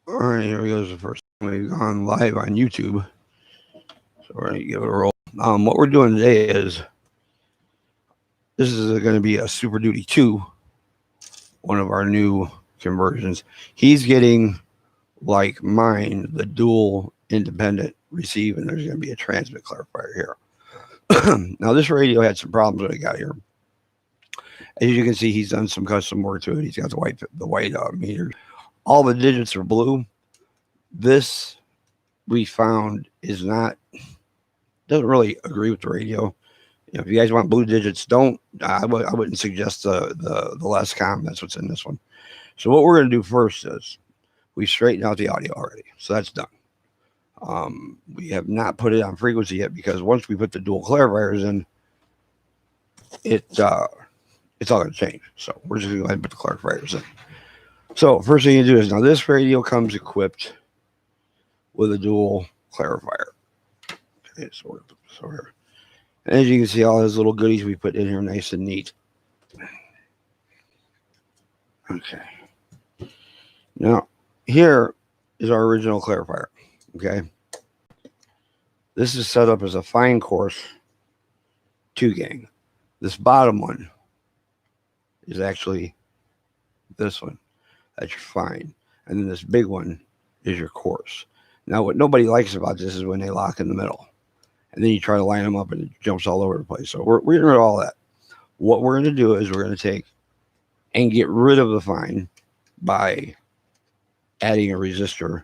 All right, here we go. This is the first time we've gone live on YouTube. So we're going to give it a roll. What we're doing today is this is going to be a Super Duty 2, one of our new conversions. He's getting, like mine, the dual independent receive, and there's going to be a transmit clarifier here. Now, this radio had some problems when I got here. As you can see, he's done some custom work to it. He's got the white meters. All the digits are blue. This we found is not doesn't really agree with the radio. If you guys want blue digits, don't. I wouldn't suggest the less com. That's what's in this one. So what we're going to do first is we straightened out the audio already, so that's done. We have not put it on frequency yet because once we put the dual clarifiers in, it's all going to change. So we're just going to go ahead and put the clarifiers in. So first thing you do is now this radio comes equipped with a dual clarifier. Okay, so we're going to put this over here. And as you can see, all those little goodies we put in here, nice and neat. Okay. Now, here is our original clarifier. Okay. This is set up as a fine course 2 gang. This bottom one is actually this one. That's your fine. And then this big one is your course. Now, what nobody likes about this is when they lock in the middle. And then you try to line them up and it jumps all over the place. So we're getting rid of all that. What we're going to do is we're going to take and get rid of the fine by adding a resistor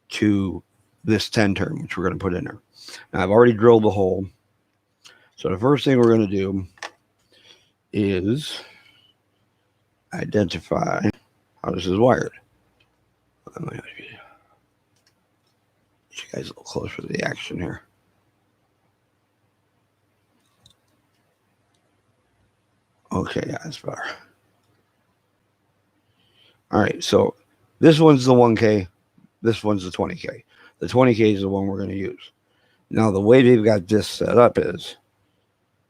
to this 10 turn, which we're going to put in there. Now, I've already drilled the hole. So the first thing we're going to do is identify how this is wired. Let me get you guys a little closer to the action here. Okay, yeah, that's better. All right, so this one's the 1K, this one's the 20K. The 20K is the one we're going to use. Now, the way they've got this set up is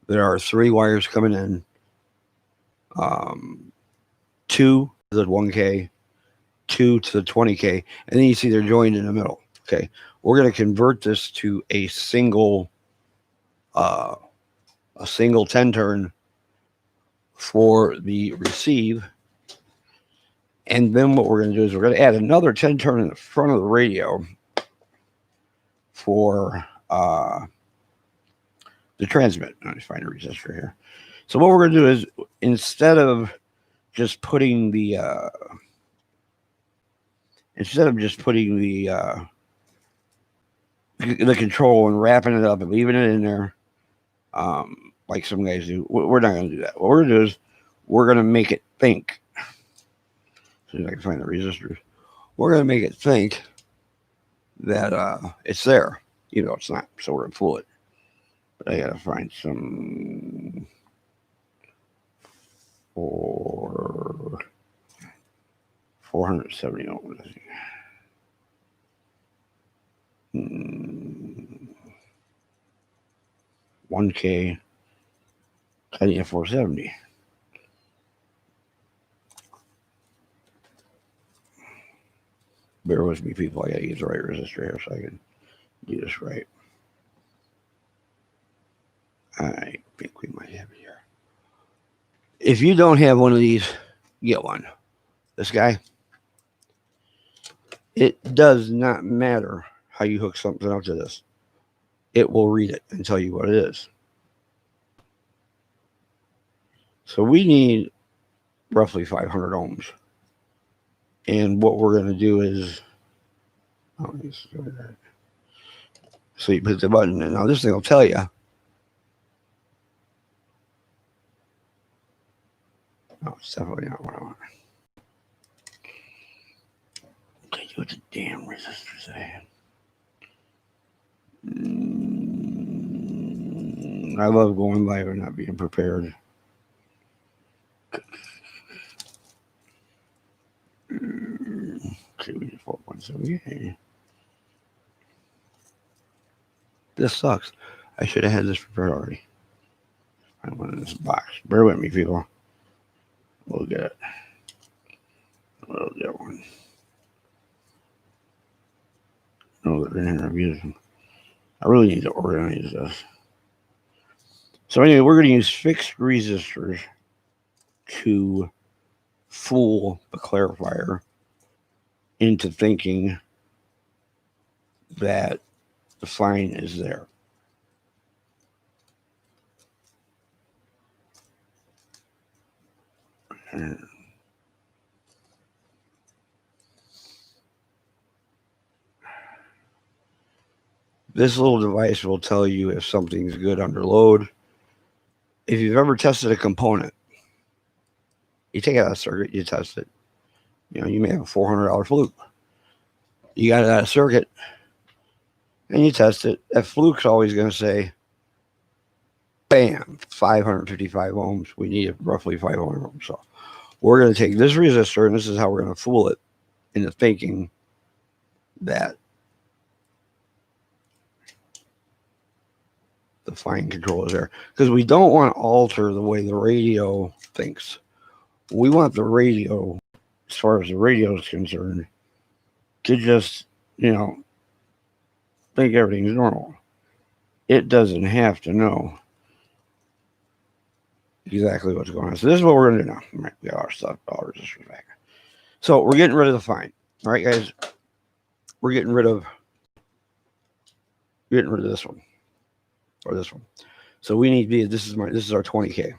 there are 3 wires coming in, 2 to the 1K, 2 to the 20K, and then you see they're joined in the middle. Okay, we're going to convert this to a single 10 turn for the receive. And then what we're going to do is we're going to add another 10 turn in the front of the radio for the transmit. Let me find a resistor here. So what we're going to do is instead of just putting the control and wrapping it up and leaving it in there, like some guys do, we're not going to do that. What we're going to do is we're going to make it think. See if I can find the resistors. We're going to make it think that it's there, even though it's not. So we're going to fool it. But I got to find some 470 ohms. 1K, I need a 470. Bear with me, people. I got to use the right resistor here so I can do this right. I think we might have it here. If you don't have one of these, get one. This guy, it does not matter how you hook something up to this. It will read it and tell you what it is. So we need roughly 500 ohms. And what we're going to do is, so you put the button in. Now this thing will tell you. No, it's definitely not what I want. Okay, what the damn resistor say? I love going live and not being prepared. Okay, we need 4.7. This sucks. I should have had this prepared already. I want in this box. Bear with me, people. We'll get it. We'll get one. know they're in here. I really need to organize this. So anyway, we're going to use fixed resistors to fool the clarifier into thinking that the fine is there. This little device will tell you if something's good under load. If you've ever tested a component, you take it out of circuit, you test it. You know, you may have a $400 fluke. You got it out of circuit, and you test it. That fluke's always going to say, bam, 555 ohms. We need roughly 500 ohms. So we're going to take this resistor, and this is how we're going to fool it into thinking that the fine control is there. Because we don't want to alter the way the radio thinks. We want the radio, as far as the radio is concerned, to just, you know, think everything's normal. It doesn't have to know exactly what's going on. So this is what we're going to do now. All right, we got our stuff, all our resistors back. So we're getting rid of the fine. All right, guys. We're getting rid of this one. Or this one. So we need to be, this is our 20K.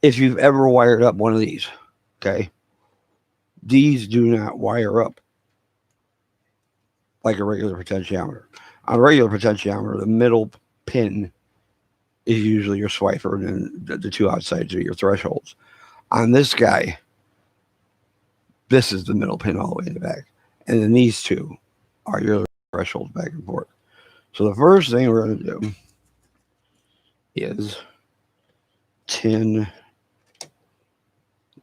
If you've ever wired up one of these, okay, these do not wire up like a regular potentiometer. On a regular potentiometer, the middle pin is usually your swiper, and then the two outsides are your thresholds. On this guy, this is the middle pin all the way in the back. And then these two are your thresholds back and forth. So the first thing we're going to do is tin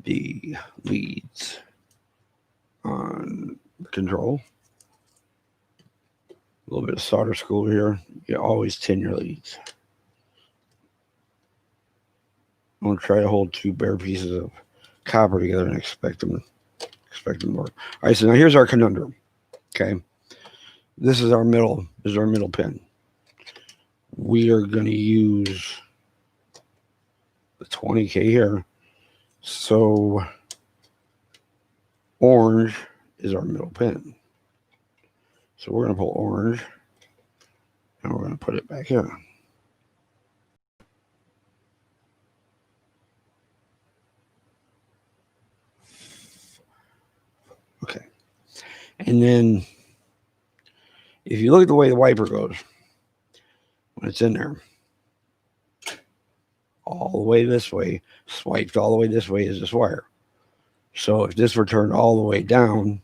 the leads on control. A little bit of solder school here. You always tin your leads. Don't try to hold two bare pieces of copper together and expect them to work. All right, so now here's our conundrum. Okay, this is our middle. This is our middle pin. We are going to use the 20K here. So orange is our middle pin. So we're going to pull orange, and we're going to put it back here. Okay. And then if you look at the way the wiper goes, when it's in there, all the way this way, swiped all the way this way is this wire. So if this were turned all the way down,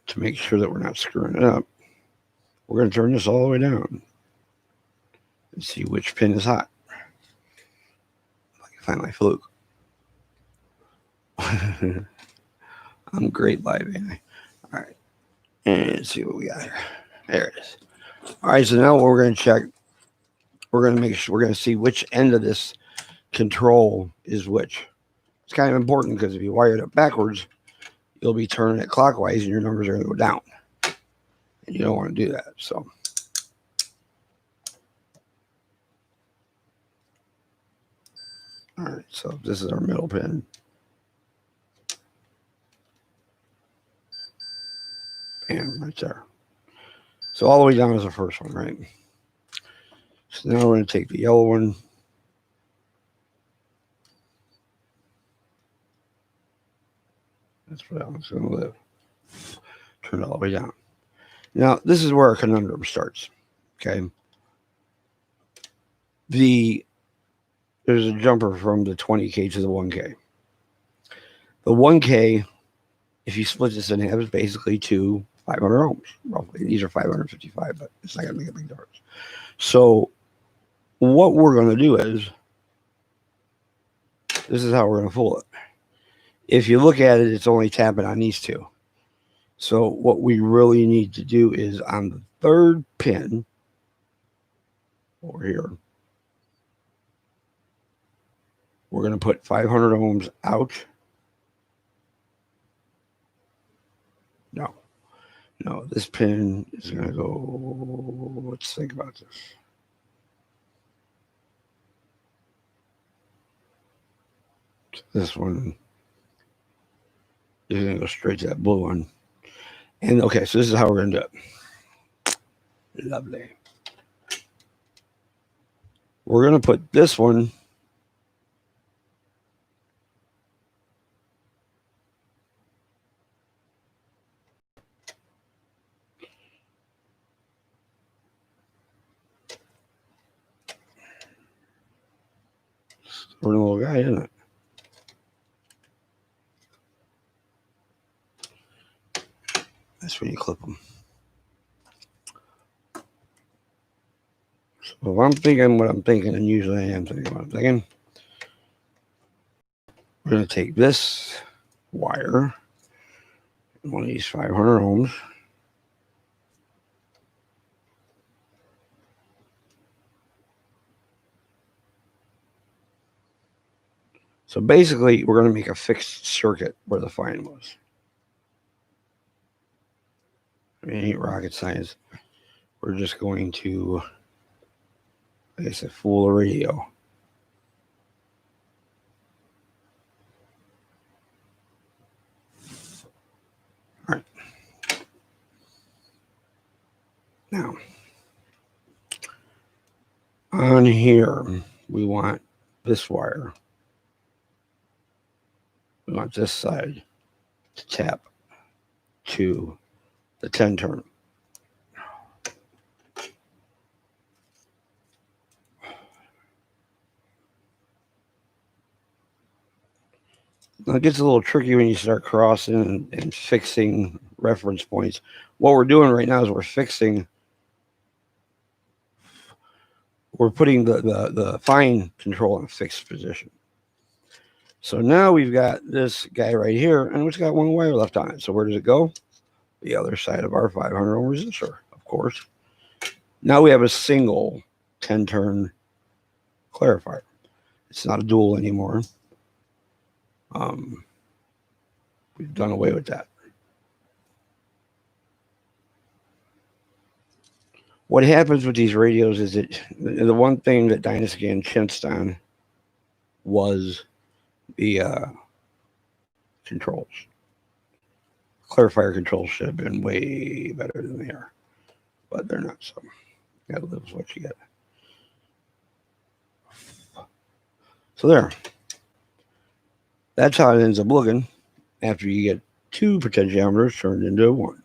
to make sure that we're not screwing it up, we're going to turn this all the way down and see which pin is hot. If I can find my fluke. I'm great live, ain't I? All right. And let's see what we got here. There it is. All right, so now what we're going to check, we're going to make sure, we're going to see which end of this control is which. It's kind of important because if you wire it up backwards, you'll be turning it clockwise and your numbers are going to go down. And you don't want to do that. So all right, so this is our middle pin. Bam, right there. So all the way down is the first one, right? So now we're going to take the yellow one. That's where that one's going to live. Turn it all the way down. Now, this is where our conundrum starts, okay? There's a jumper from the 20K to the 1K. The 1K, if you split this in half, is basically 500 ohms, roughly. These are 555, but it's not going to make a big difference. So what we're going to do is, this is how we're going to fool it. If you look at it, it's only tapping on these two. So what we really need to do is on the third pin over here, we're going to put 500 ohms out. No, No, this pin is going to go, let's think about this. This one is going to go straight to that blue one. And okay, so this is how we're going to do it. Lovely. We're going to put this one for the little guy, isn't it? That's when you clip them. So if I'm thinking what I'm thinking, and usually I am thinking what I'm thinking, we're going to take this wire, one of these 500 ohms, so basically we're going to make a fixed circuit where the fine was. I mean, it ain't rocket science. We're just going to, like I said, fool the radio. All right. Now, on here, we want this wire. We want this side to tap to the 10 turn. Now it gets a little tricky when you start crossing and fixing reference points. What we're doing right now is we're putting the fine control in a fixed position. So now we've got this guy right here, and it's got one wire left on it. So where does it go? The other side of our 500 ohm resistor, of course. Now we have a single 10 turn clarifier. It's not a dual anymore. We've done away with that. What happens with these radios is that the one thing that Dynasty and chinched on was the controls. Clarifier controls should have been way better than they are, but they're not. So you gotta live with what you get. So there. That's how it ends up looking after you get two potentiometers turned into one.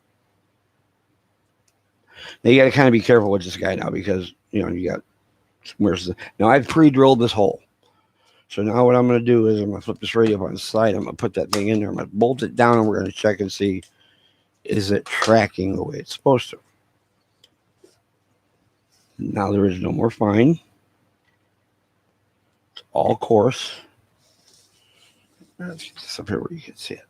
Now you got to kind of be careful with this guy now because you got now I've pre-drilled this hole. So now what I'm going to do is I'm going to flip this radio up on the side. I'm going to put that thing in there. I'm going to bolt it down, and we're going to check and see, is it tracking the way it's supposed to. Now there is no more fine. It's all coarse. Let's get this up here where you can see it.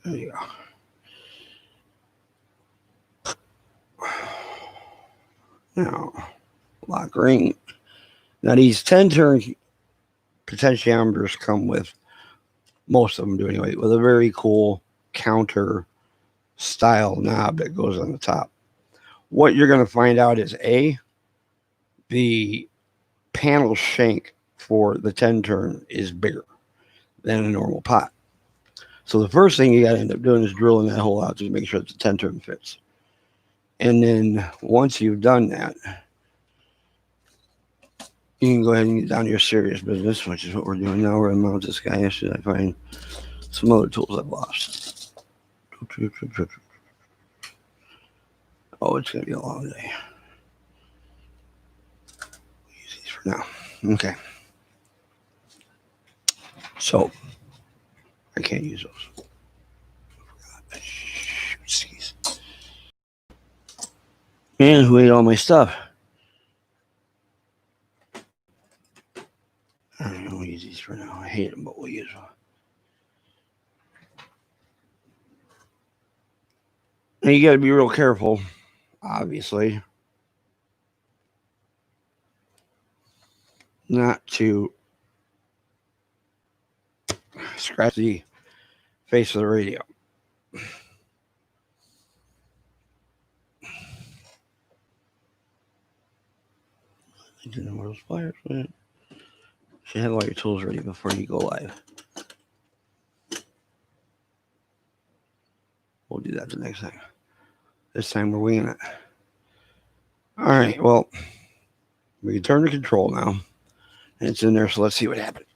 There you go. Now, lock ring. Now these 10 turn potentiometers come with, most of them do anyway, with a very cool counter style knob that goes on the top. What you're going to find out is the panel shank for the 10 turn is bigger than a normal pot. So the first thing you got to end up doing is drilling that hole out to make sure that the 10 turn fits. And then once you've done that, you can go ahead and get down to your serious business, which is what we're doing now. We're going to mount this guy. Should I find some other tools I've lost? Oh, it's going to be a long day. Use these for now. Okay. So, I can't use those. Jeez. Man, who ate all my stuff? I don't know, we'll use these for now. I hate them, but we'll use them. Now you got to be real careful, obviously, not to scratch the face of the radio. I didn't know where those pliers went. You should have all your tools ready before you go live. We'll do that the next time. This time we're winging it. All right, well, we can turn the control now. And it's in there, so let's see what happens.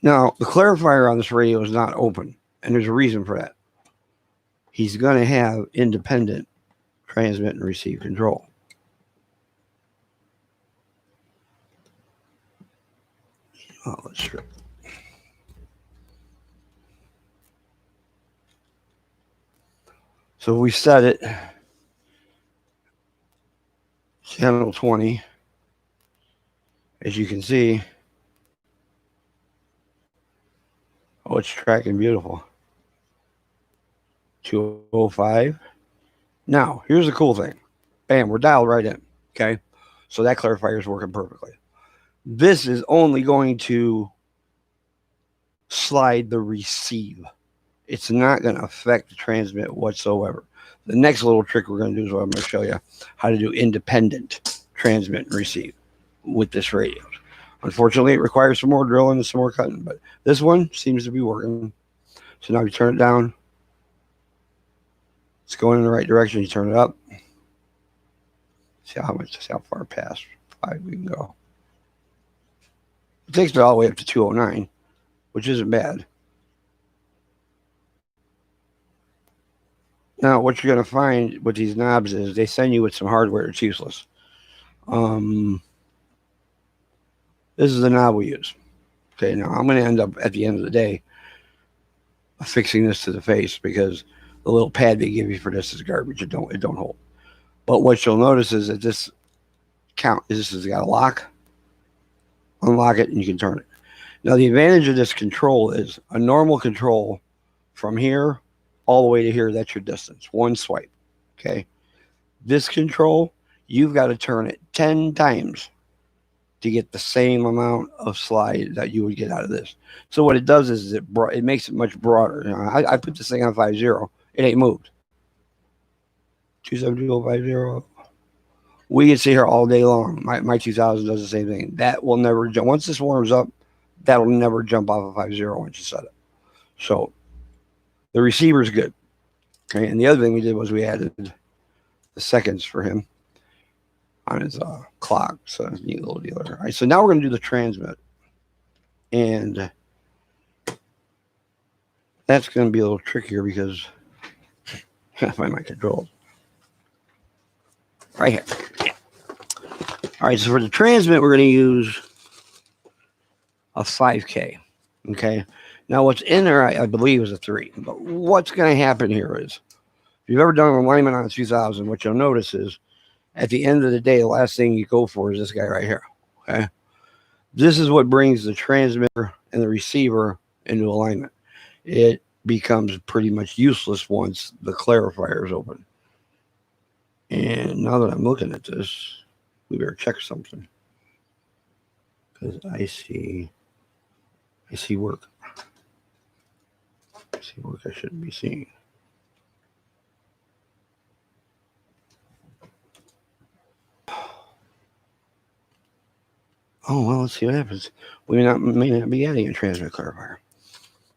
Now, the clarifier on this radio is not open, and there's a reason for that. He's going to have independent transmit and receive control. Oh, let's strip. So we set it channel 20. As you can see, oh, it's tracking beautiful. 205. Now, here's the cool thing. Bam, we're dialed right in. Okay. So that clarifier is working perfectly. This is only going to slide the receive. It's not going to affect the transmit whatsoever. The next little trick we're going to do is what I'm going to show you how to do independent transmit and receive with this radio. Unfortunately, it requires some more drilling and some more cutting, but this one seems to be working. So now you turn it down. It's going in the right direction. You turn it up. See how far past 5 we can go. It takes me all the way up to 209, which isn't bad. Now, what you're going to find with these knobs is they send you with some hardware that's useless. This is the knob we use. Okay, now I'm going to end up at the end of the day fixing this to the face because the little pad they give you for this is garbage. It don't hold. But what you'll notice is that this has got a lock. Unlock it and you can turn it. Now the advantage of this control is a normal control from here all the way to here. That's your distance. One swipe. Okay. This control, you've got to turn it 10 times to get the same amount of slide that you would get out of this. So what it does is it makes it much broader. You know, I put this thing on 5.0. It ain't moved. 270.50. We can see here all day long. My 2000 does the same thing. That will never jump. Once this warms up, that'll never jump off of 5.0 once you set it. So the receiver's good. Okay, and the other thing we did was we added the seconds for him on his clock. So neat little deal there. All right, so now we're going to do the transmit. And that's going to be a little trickier because I can't find my controls. Right here. Yeah. All right, so for the transmit, we're going to use a 5K. Okay. Now, what's in there, I believe, is a 3. But what's going to happen here is, if you've ever done an alignment on a 2000, what you'll notice is, at the end of the day, the last thing you go for is this guy right here. Okay. This is what brings the transmitter and the receiver into alignment. It becomes pretty much useless once the clarifier is open. And now that I'm looking at this, we better check something. Because I see work. I see work I shouldn't be seeing. Oh, well, let's see what happens. We may not be adding a transmit clarifier.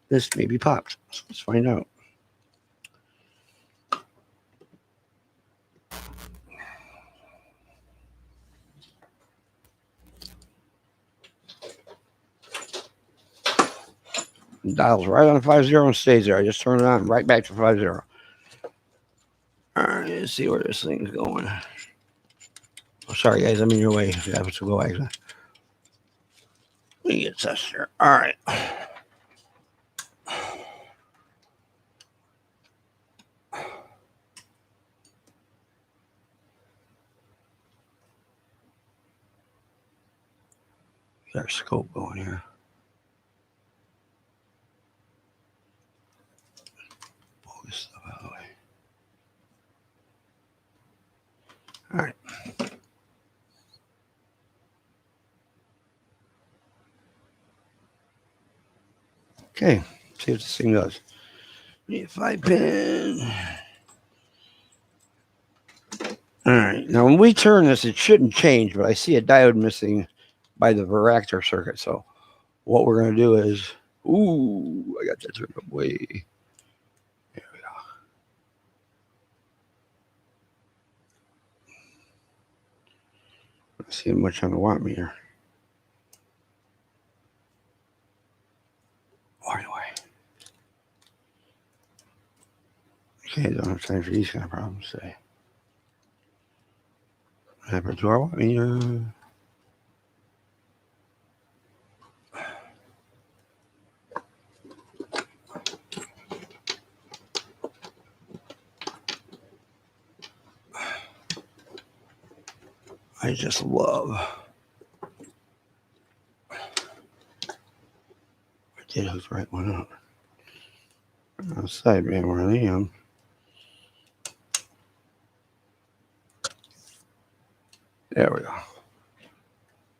This may be popped. So let's find out. It dials right on 5.0 and stays there. I just turn it on right back to 5.0. All right, let's see where this thing's going. Oh, sorry, guys, I'm in your way. I have to go exit. Let me get this here. All right. Got our scope going here. Pull this stuff out of the way. All right. Okay, see what this thing does. Need a 5-pin. All right, now when we turn this, it shouldn't change, but I see a diode missing by the varactor circuit. So what we're going to do is, ooh, I got that turned up way. There we go. Let's see how much on the watt meter. Anyway. Okay, don't have time for these kind of problems today. Happen to our watt meter. I just love. I did hook the right one up. Outside, man, where I am. There we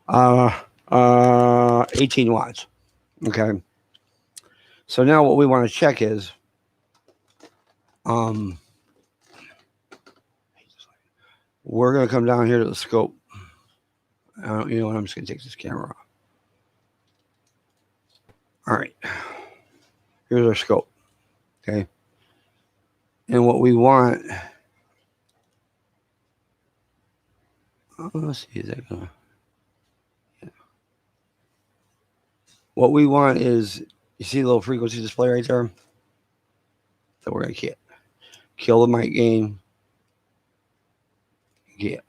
go. 18 watts. Okay. So now what we want to check is, we're going to come down here to the scope. You know what? I'm just going to take this camera off. All right. Here's our scope. Okay. And what we want, let's see, is that going to, yeah. What we want is, you see the little frequency display right there? That we're going to kill the mic gain. Get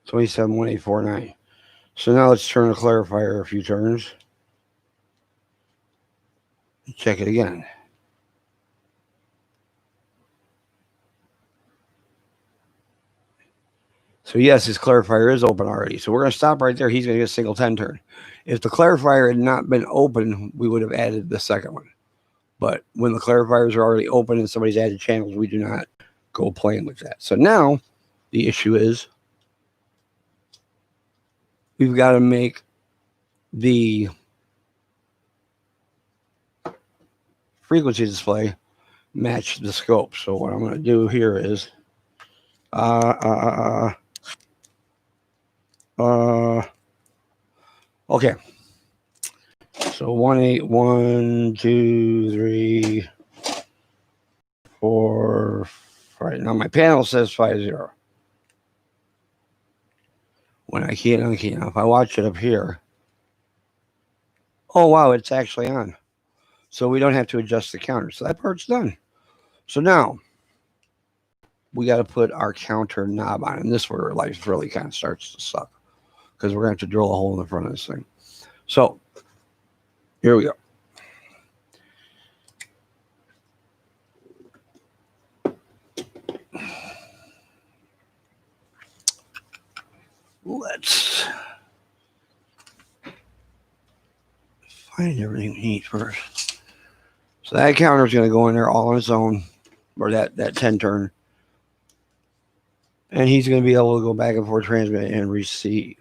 271849. So now let's turn the clarifier a few turns. Check it again. So yes, his clarifier is open already. So we're going to stop right there. He's going to get a single 10 turn. If the clarifier had not been open, we would have added the second one. But when the clarifiers are already open and somebody's added channels, we do not go playing with that. So now the issue is we've got to make the frequency display match the scope. So what I'm going to do here is okay. So 1 8 1 2 3 4 5. Now my panel says 50. When I key it on key. Now if I watch it up here, oh wow, it's actually on. So we don't have to adjust the counter. So that part's done. So now we got to put our counter knob on. And this is where life really kind of starts to suck, because we're going to have to drill a hole in the front of this thing. So here we go. Let's find everything we need first. So that counter is going to go in there all on its own, or that 10 turn. And he's going to be able to go back and forth, transmit and receive.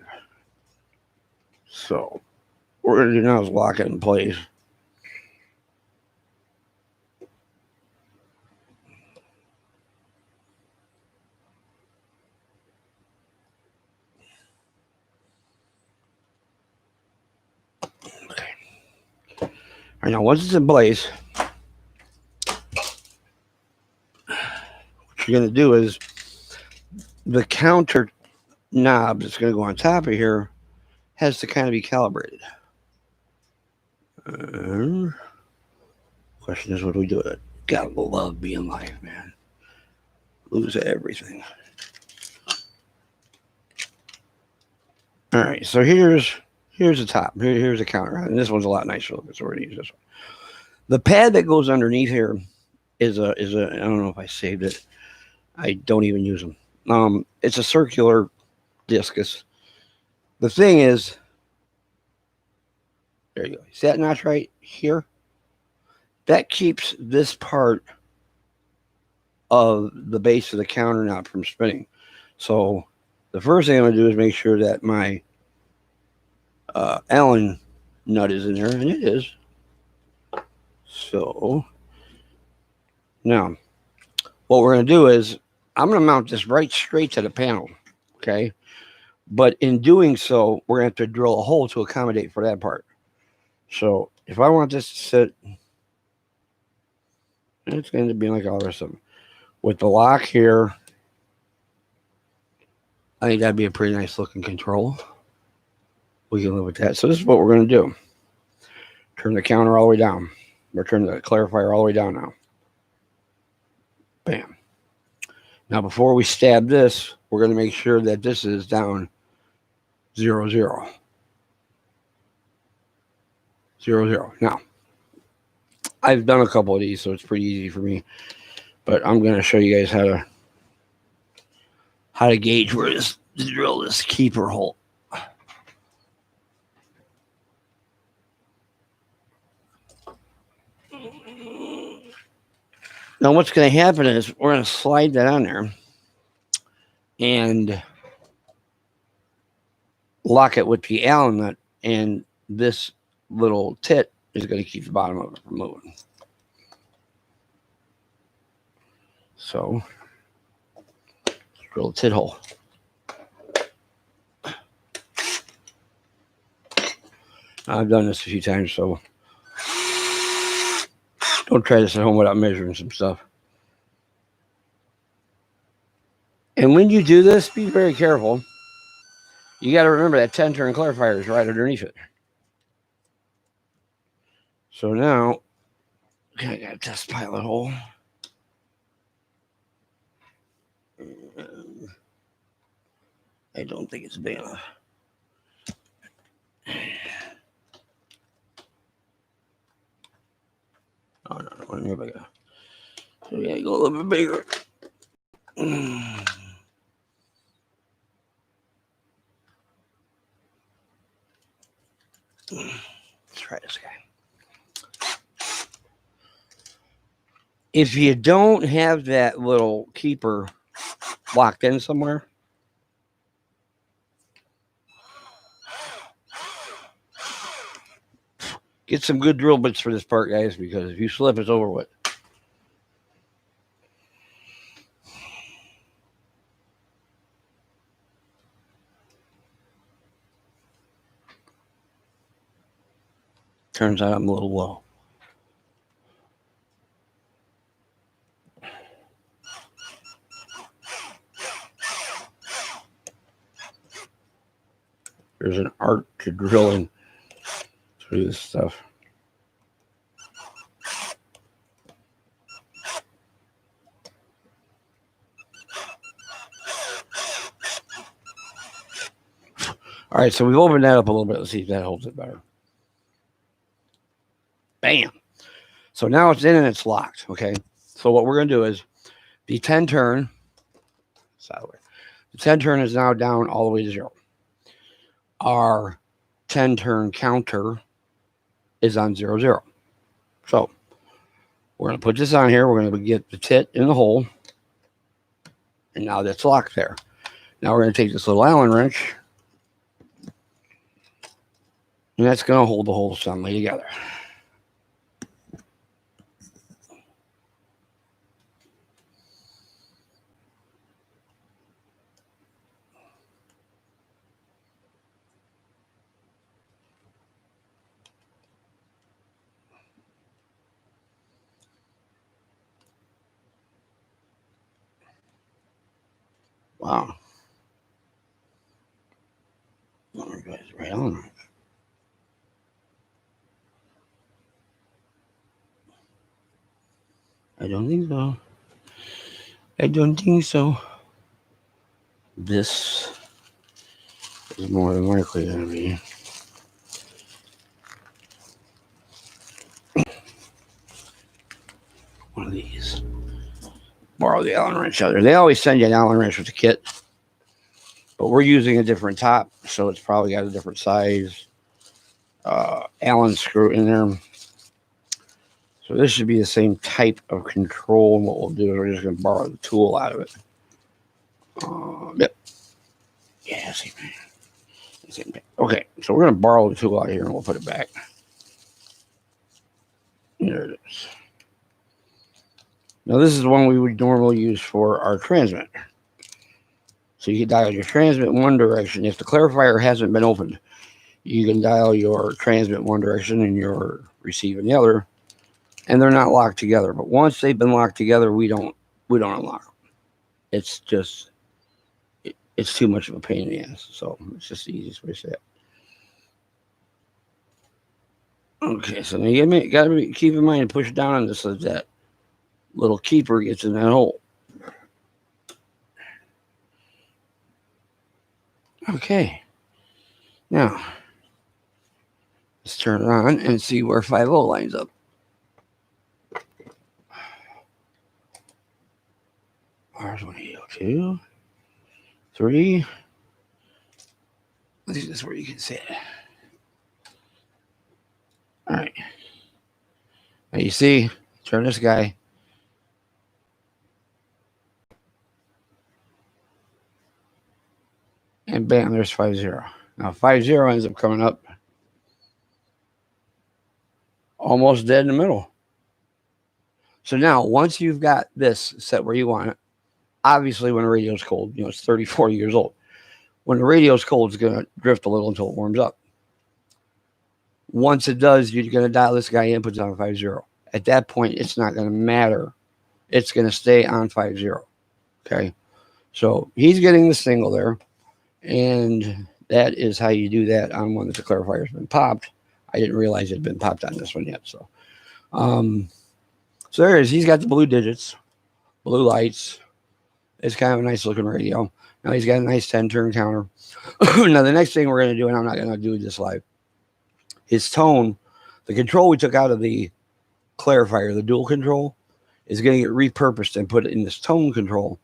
So what we're going to do now is lock it in place. Okay. All right, now once it's in place, what you're going to do is the counter knob that's going to go on top of here has to kind of be calibrated. Question is, what do we do with it? Gotta love being live, man. Lose everything. All right, so here's the top. Here's the counter, and this one's a lot nicer looking. So we're gonna use this one. The pad that goes underneath here is a. I don't know if I saved it. I don't even use them. It's a circular discus. The thing is, there you go. See that notch right here? That keeps this part of the base of the counter knob from spinning. So the first thing I'm going to do is make sure that my Allen nut is in there, and it is. So now what we're going to do is I'm going to mount this right straight to the panel, okay? But in doing so, we're going to have to drill a hole to accommodate for that part. So if I want this to sit, it's going to be like all the rest of them. With the lock here, I think that'd be a pretty nice looking control. We can live with that. So this is what we're going to do. Turn the counter all the way down. We're turning the clarifier all the way down now. Bam. Now before we stab this, we're going to make sure that this is down 0, 0. 0, 0. Now, I've done a couple of these, so it's pretty easy for me. But I'm going to show you guys how to gauge where to drill this keeper hole. Now what's going to happen is we're going to slide that on there and lock it with the Allen nut, and this little tit is going to keep the bottom of it from moving. So drill a tit hole. I've done this a few times, so don't try this at home without measuring some stuff. And when you do this, be very careful. You got to remember that 10-turn clarifier is right underneath it. So now, I got to test pilot hole. I don't think it's big enough. Oh, no, let me go back. So we got to go a little bit bigger. Let's try this guy. If you don't have that little keeper locked in somewhere, get some good drill bits for this part, guys, because if you slip, it's over with. Turns out I'm a little low. There's an art to drilling through this stuff. All right, so we've opened that up a little bit. Let's see if that holds it better. Bam. So now it's in and it's locked, okay? So what we're going to do is the 10-turn, the 10-turn is now down all the way to 0. Our 10-turn counter is on 0, 0. So we're going to put this on here. We're going to get the tit in the hole. And now that's locked there. Now we're going to take this little Allen wrench. And that's going to hold the whole assembly together. Wow. Oh, you guys right on. I don't think so. I don't think so. This is more than likely going to be. One of these. Borrow the Allen wrench out there. They always send you an Allen wrench with the kit. But we're using a different top, so it's probably got a different size Allen screw in there. So this should be the same type of control. And what we'll do is we're just going to borrow the tool out of it. Yep. Yeah, see, Okay, so we're going to borrow the tool out here and we'll put it back. There it is. Now this is the one we would normally use for our transmit. So you can dial your transmit in one direction. If the clarifier hasn't been opened, you can dial your transmit in one direction and your receive in the other, and they're not locked together. But once they've been locked together, we don't unlock them. It's just it's too much of a pain in the ass. So it's just the easiest way to say it. Okay, so now you got to keep in mind and push down on this so that little keeper gets in that hole. Okay, now let's turn it on and see where 5.0 lines up. R182, 3. I think that's where you can see it. All right. Now you see, turn this guy. And bam, there's 5.0. Now 5.0 ends up coming up almost dead in the middle. So now, once you've got this set where you want it, obviously when the radio's cold, it's 34 years old. When the radio's cold, it's going to drift a little until it warms up. Once it does, you're going to dial this guy in, put it on 5.0. At that point, it's not going to matter. It's going to stay on 5.0. Okay? So he's getting the single there. And that is how you do that on one that the clarifier has been popped. I didn't realize it had been popped on this one yet. So there it is. He's got the blue digits, blue lights. It's kind of a nice looking radio. Now he's got a nice 10-turn counter. Now the next thing we're going to do, and I'm not going to do this live, his tone, the control we took out of the clarifier, the dual control, is going to get repurposed and put in this tone control.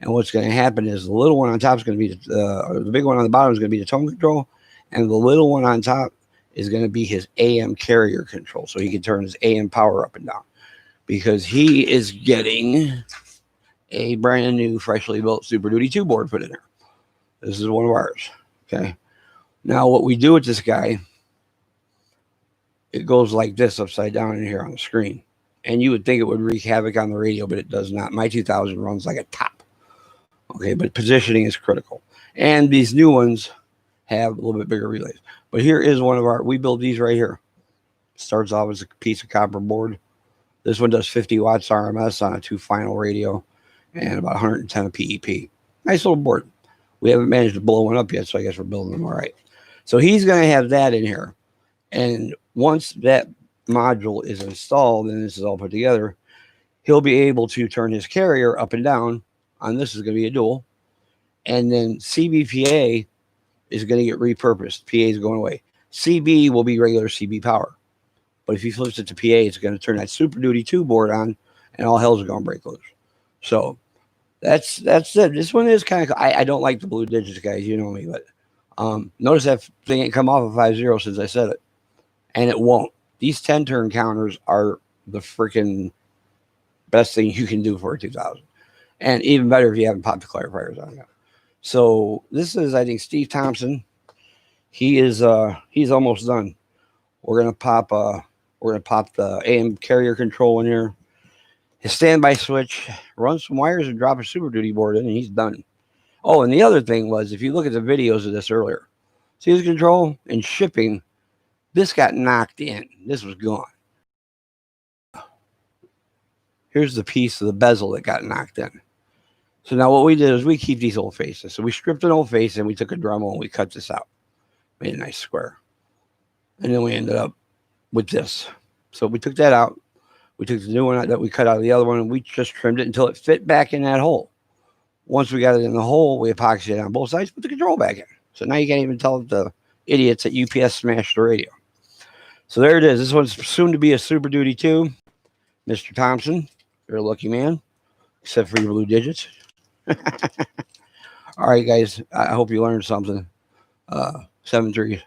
And what's going to happen is the little one on top is going to be the big one on the bottom is going to be the tone control, and the little one on top is going to be his AM carrier control, so he can turn his AM power up and down, because he is getting a brand new, freshly built Superduty 2 board put in there. This is one of ours. Okay. Now what we do with this guy, it goes like this upside down in here on the screen, and you would think it would wreak havoc on the radio, but it does not. My 2000 runs like a top. Okay, but positioning is critical. And these new ones have a little bit bigger relays. But here is one of our, we build these right here. Starts off as a piece of copper board. This one does 50 watts RMS on a 2 final radio and about 110 of PEP. Nice little board. We haven't managed to blow one up yet, so I guess we're building them all right. So he's going to have that in here. And once that module is installed and this is all put together, he'll be able to turn his carrier up and down. On this is going to be a dual. And then CBPA is going to get repurposed. PA is going away. CB will be regular CB power. But if he flips it to PA, it's going to turn that Superduty 2 board on, and all hell's going to break loose. So that's it. This one is kind of, I don't like the blue digits, guys. You know me. But notice that thing ain't come off of 5.0 since I said it. And it won't. These 10-turn counters are the freaking best thing you can do for a 2000. And even better if you haven't popped the clarifiers on yet. So this is, I think, Steve Thompson. He is he's almost done. We're gonna pop the AM carrier control in here. His standby switch, run some wires and drop a Superduty board in, and he's done. Oh, and the other thing was, if you look at the videos of this earlier, see his control and shipping, this got knocked in. This was gone. Here's the piece of the bezel that got knocked in. So now what we did is we keep these old faces. So we stripped an old face and we took a Dremel and we cut this out. Made a nice square. And then we ended up with this. So we took that out. We took the new one that we cut out of the other one and we just trimmed it until it fit back in that hole. Once we got it in the hole, we epoxied it on both sides, put the control back in. So now you can't even tell the idiots at UPS smashed the radio. So there it is. This one's soon to be a Superduty 2. Mr. Thompson, you're a lucky man, except for your blue digits. All right, guys. I hope you learned something. 7-3.